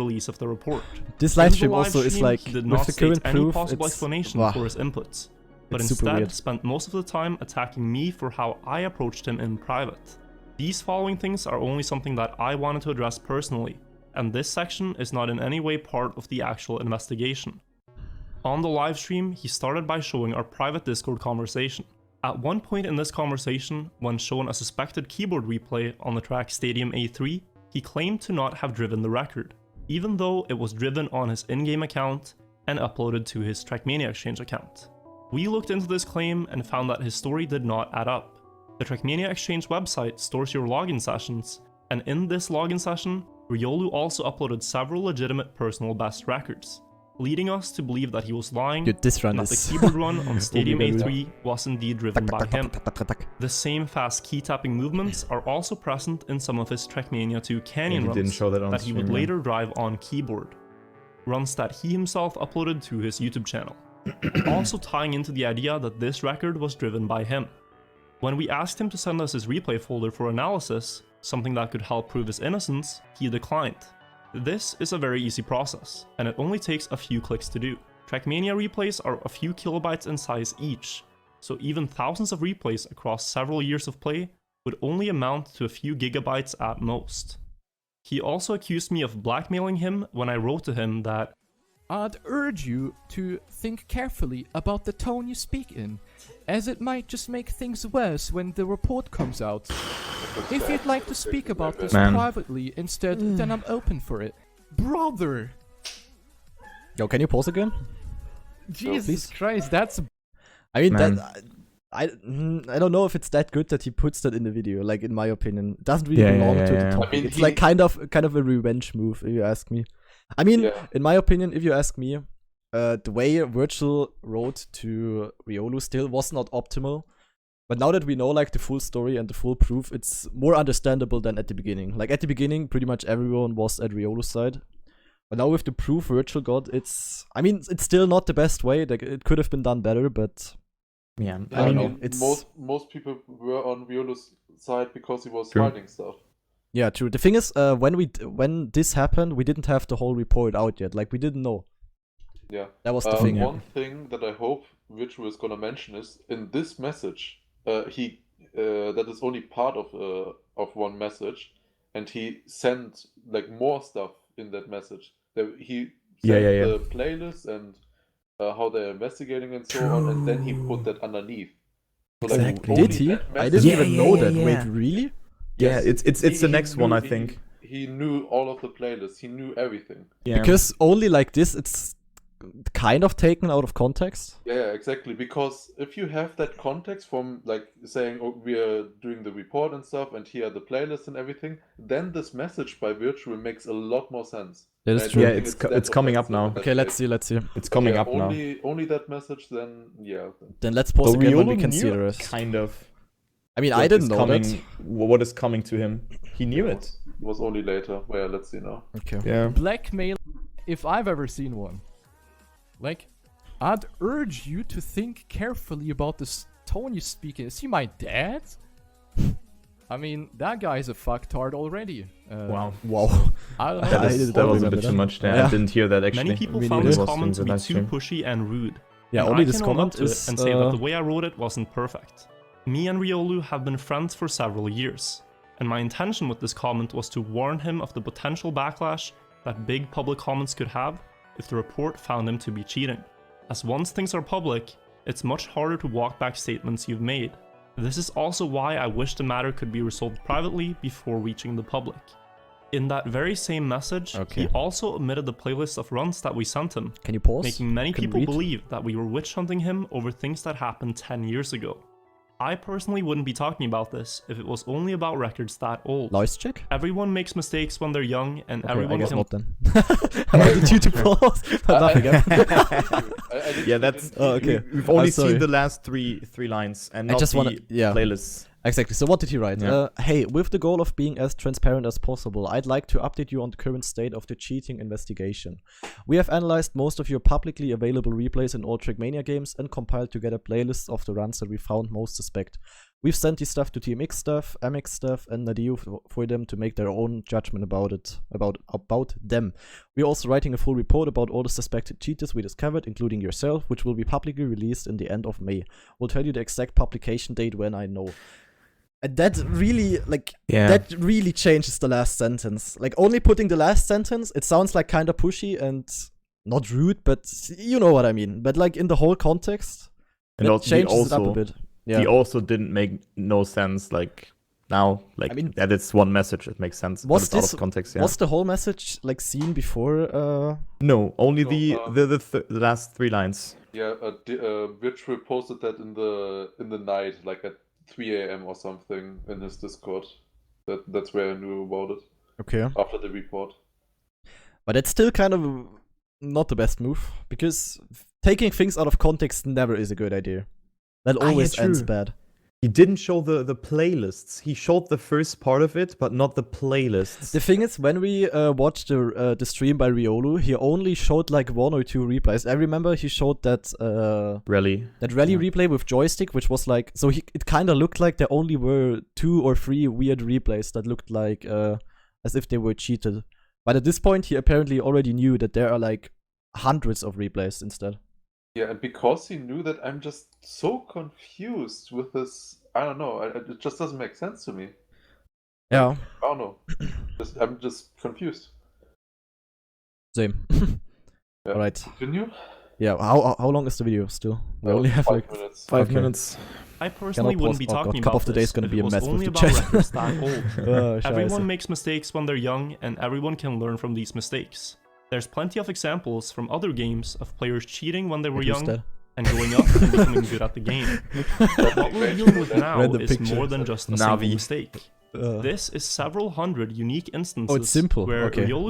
release of the report. This In live the stream live also is stream, like, he did with not the state current any proof, possible it's... explanation Wow. for his inputs, but It's super instead weird. spent most of the time attacking me for how I approached him in private. These following things are only something that I wanted to address personally, and this section is not in any way part of the actual investigation. On the livestream, he started by showing our private Discord conversation. At one point in this conversation, when shown a suspected keyboard replay on the track Stadium A3, he claimed to not have driven the record, even though it was driven on his in-game account and uploaded to his Trackmania Exchange account. We looked into this claim and found that his story did not add up. The Trackmania Exchange website stores your login sessions, and in this login session, Riolu also uploaded several legitimate personal best records, leading us to believe that he was lying Dude, this run and that is... the keyboard run on Stadium Really A3 was indeed driven by him. The same fast key tapping movements are also present in some of his Trackmania 2 Canyon he runs didn't show that on he would stream, later drive on keyboard. Runs that he himself uploaded to his YouTube channel, also tying into the idea that this record was driven by him. When we asked him to send us his replay folder for analysis, something that could help prove his innocence, he declined. This is a very easy process, and it only takes a few clicks to do. Trackmania replays are a few kilobytes in size each, so even thousands of replays across several years of play would only amount to a few gigabytes at most. He also accused me of blackmailing him when I wrote to him that I'd urge you to think carefully about the tone you speak in, as it might just make things worse when the report comes out. If you'd like to speak about this privately instead, then I'm open for it. Brother! Yo, can you pause again? Jesus Christ, that's... I mean, that... I don't know if it's that good that he puts that in the video, like, in my opinion. It doesn't really belong to the topic. I mean, it's like kind of a revenge move, if you ask me. I mean, in my opinion, if you ask me, the way Virtual wrote to Riolu still was not optimal. But now that we know like the full story and the full proof, it's more understandable than at the beginning. Like at the beginning, pretty much everyone was at Riolu's side. But now with the proof Virtual got, it's still not the best way. Like it could have been done better, but yeah, I don't know. It's most people were on Riolu's side because he was hiding stuff. Yeah, true. The thing is, when this happened, we didn't have the whole report out yet. Like we didn't know. Yeah, that was the thing. One thing that I hope Virtual is gonna mention is in this message, that is only part of one message, and he sent like more stuff in that message. He sent the playlist and how they're investigating and so on, and then he put that underneath. So, exactly. Did he? I didn't even know that. Wait, really? Yeah, it's the next one, I think. He knew all of the playlists. He knew everything. Yeah. Because only like this, it's kind of taken out of context. Yeah, exactly. Because if you have that context from like saying, oh, we are doing the report and stuff, and here are the playlists and everything, then this message by Virtual makes a lot more sense. That is true. Yeah, it's coming up now. Okay, let's see. It's coming up now. Only that message, then yeah. Then let's pause again when we can see the rest. Kind of. I mean, I didn't know that. What is coming to him? He knew it. It was only later. Well, let's see now. Okay. Yeah. Blackmail, if I've ever seen one. Like, I'd urge you to think carefully about the tone you speak in. Is he my dad? I mean, that guy's a fucktard already. Wow. I don't know. That was a bit too much there. I didn't hear that actually. Many people found this comment to be too pushy and rude. Yeah, and only I this can own comment up to it is and say that the way I wrote it wasn't perfect. Me and Riolu have been friends for several years, and my intention with this comment was to warn him of the potential backlash that big public comments could have if the report found him to be cheating. As once things are public, it's much harder to walk back statements you've made. This is also why I wish the matter could be resolved privately before reaching the public. In that very same message, he also omitted the playlist of runs that we sent him. Can you pause? Making many people believe that we were witch hunting him over things that happened 10 years ago. I personally wouldn't be talking about this if it was only about records that old. Noise check? Everyone makes mistakes when they're young, and everyone I guess can... not then. I wanted you to pause. Nothing. Yeah, that's... okay. We've only seen the last three lines, and not the playlists. Exactly. So what did he write? Hey, with the goal of being as transparent as possible, I'd like to update you on the current state of the cheating investigation. We have analyzed most of your publicly available replays in all Trackmania games and compiled together playlists of the runs that we found most suspect. We've sent these stuff to TMX stuff, MX stuff, and Nadeo for them to make their own judgment about it, about them. We're also writing a full report about all the suspected cheaters we discovered, including yourself, which will be publicly released in the end of May. We'll tell you the exact publication date when I know. And that really, that really changes the last sentence. Like, only putting the last sentence, it sounds like kind of pushy and not rude, but you know what I mean. But like in the whole context, and it changes it up a bit. Yeah. He also didn't make no sense, like, now, like, I mean, that it's one message, it makes sense. Was this, out of context, was the whole message, like, seen before? No, only the last 3 lines. Yeah, Virtual posted that in the night, like at 3 a.m. or something in his Discord. That's where I knew about it. Okay. After the report. But it's still kind of not the best move, because taking things out of context never is a good idea. That always ends bad. He didn't show the playlists. He showed the first part of it, but not the playlists. The thing is, when we watched the stream by Riolu, he only showed like 1 or 2 replays. I remember he showed that rally replay with joystick, which was like, so it kind of looked like there only were 2 or 3 weird replays that looked like as if they were cheated. But at this point, he apparently already knew that there are like hundreds of replays instead. Yeah, and because he knew that, I'm just so confused with this. I don't know. It just doesn't make sense to me. Yeah. I don't know. I'm just confused. Same. Yeah. All right. Continue? Yeah. How long is the video still? We only have 5 minutes. 5 minutes. I personally wouldn't be talking Cup about of the day is this gonna if be it a was mess with only the about chat. records that old. Everyone Scheiße. makes mistakes when they're young, and everyone can learn from these mistakes. There's plenty of examples from other games of players cheating when they were young and growing up and becoming good at the game. But what we're dealing with now is more than just a single mistake. This is several hundred unique instances it's simple. where Okay. Riolu